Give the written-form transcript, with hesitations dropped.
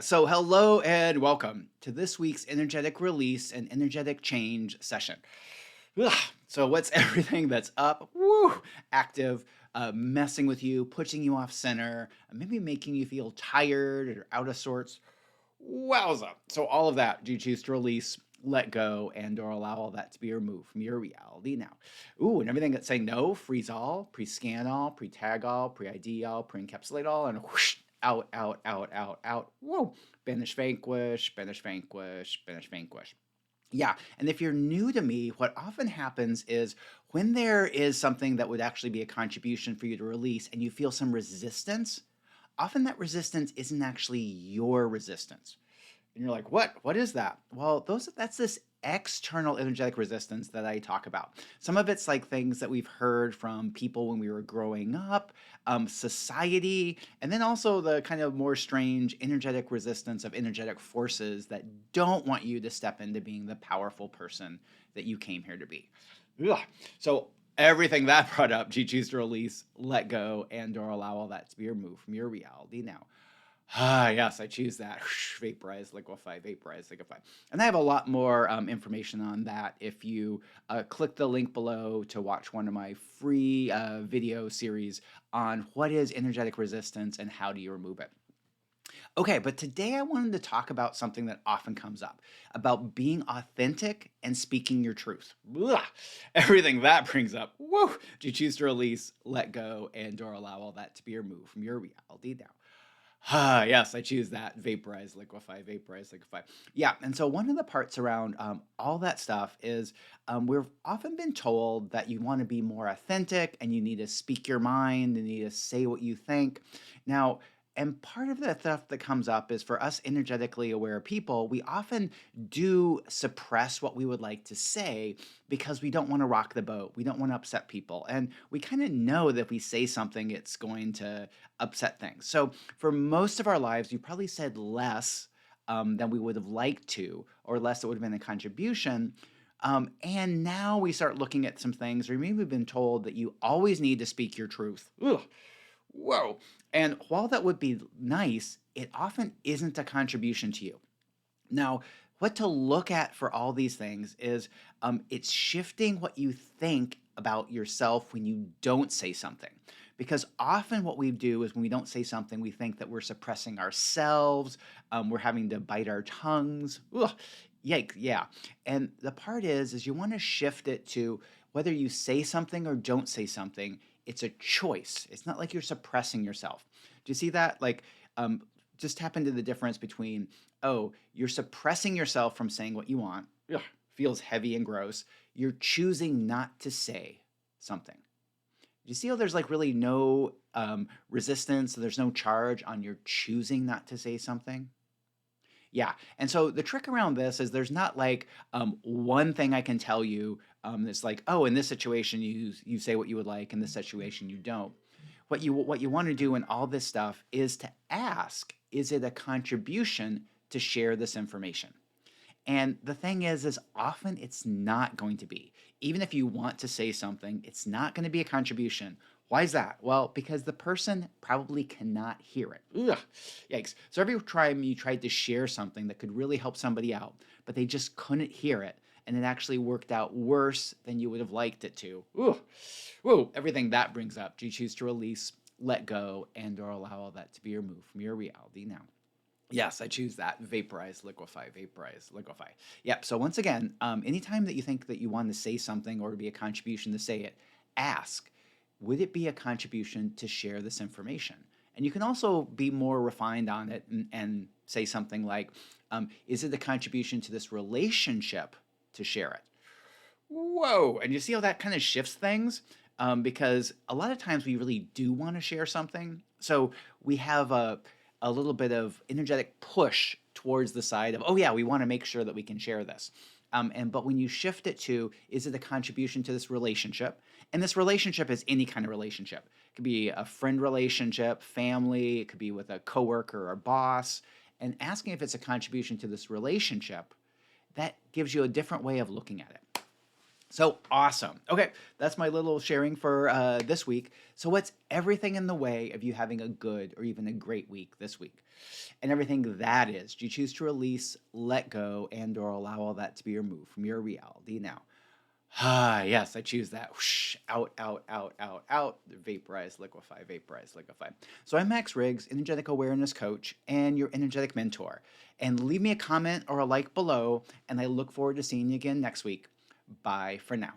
So, hello and welcome to this week's energetic release and energetic change session. Ugh. So, what's everything that's up, active, messing with you, pushing you off center, maybe making you feel tired or out of sorts? Wowza. So, all of that, do you choose to release, let go, and or allow all that to be removed from your reality now? Ooh, and everything that's saying no, freeze all, pre-scan all, pre-tag all, pre-ID all, pre-encapsulate all, and whoosh, out, out, out, out, out. Whoa. Banish, vanquish, banish, vanquish, banish, vanquish. Yeah, and if you're new to me, what often happens is when there is something that would actually be a contribution for you to release and you feel some resistance, often that resistance isn't actually your resistance. And you're like, what? What is that? Well, that's this external energetic resistance that I talk about. Some of it's like things that we've heard from people when we were growing up, society, and then also the kind of more strange energetic resistance of energetic forces that don't want you to step into being the powerful person that you came here to be. Ugh. So everything that brought up, you choose to release, let go, and or allow all that to be removed from your reality now. Yes, I choose that. Vaporize, liquefy, vaporize, liquefy. And I have a lot more information on that if you click the link below to watch one of my free video series on what is energetic resistance and how do you remove it. Okay, but today I wanted to talk about something that often comes up about being authentic and speaking your truth. Blah. Everything that brings up. Woo! Do you choose to release, let go, and or allow all that to be removed from your reality now? Yes, I choose that. Vaporize, liquefy, vaporize, liquefy. Yeah, and so one of the parts around all that stuff is we've often been told that you want to be more authentic and you need to speak your mind and you need to say what you think. Now, and part of the stuff that comes up is for us energetically aware people, we often do suppress what we would like to say because we don't want to rock the boat. We don't want to upset people. And we kind of know that if we say something, it's going to upset things. So for most of our lives, you probably said less than we would have liked to, or less that would have been a contribution. And now we start looking at some things, or maybe we've been told that you always need to speak your truth. Ugh. Whoa. And while that would be nice, it often isn't a contribution to you. Now, what to look at for all these things is it's shifting what you think about yourself when you don't say something. Because often what we do is when we don't say something, we think that we're suppressing ourselves, we're having to bite our tongues. Ugh, yikes, yeah. And the part is you want to shift it to whether you say something or don't say something, it's a choice. It's not like you're suppressing yourself. Do you see that? Like, just tap into the difference between, oh, you're suppressing yourself from saying what you want. Ugh, feels heavy and gross. You're choosing not to say something. You see how there's like really no resistance, there's no charge on your choosing not to say something? Yeah. And so the trick around this is there's not like one thing I can tell you that's like, oh, in this situation you say what you would like, in this situation you don't. What you want to do in all this stuff is to ask, is it a contribution to share this information? And the thing is often it's not going to be. Even if you want to say something, it's not going to be a contribution. Why is that? Well, because the person probably cannot hear it. Ugh, yikes. So every time you tried to share something that could really help somebody out, but they just couldn't hear it, and it actually worked out worse than you would have liked it to. Ooh, whoa, everything that brings up. Do you choose to release, let go, and or allow all that to be removed from your reality now? Yes, I choose that. Vaporize, liquefy, vaporize, liquefy. Yep. So once again, anytime that you think that you want to say something or to be a contribution to say it, ask, would it be a contribution to share this information? And you can also be more refined on it and say something like, is it a contribution to this relationship to share it? Whoa. And you see how that kind of shifts things? Because a lot of times we really do want to share something. So we have a little bit of energetic push towards the side of, oh, yeah, we want to make sure that we can share this. But when you shift it to, is it a contribution to this relationship? And this relationship is any kind of relationship. It could be a friend relationship, family, it could be with a coworker or boss. And asking if it's a contribution to this relationship, that gives you a different way of looking at it. So awesome. Okay, that's my little sharing for this week. So, what's everything in the way of you having a good or even a great week this week? And everything that is, do you choose to release, let go, and/or allow all that to be removed from your reality now? Ah, yes, I choose that. Whoosh, out, out, out, out, out. Vaporize, liquefy, vaporize, liquefy. So I'm Max Riggs, energetic awareness coach, and your energetic mentor. And leave me a comment or a like below, and I look forward to seeing you again next week. Bye for now.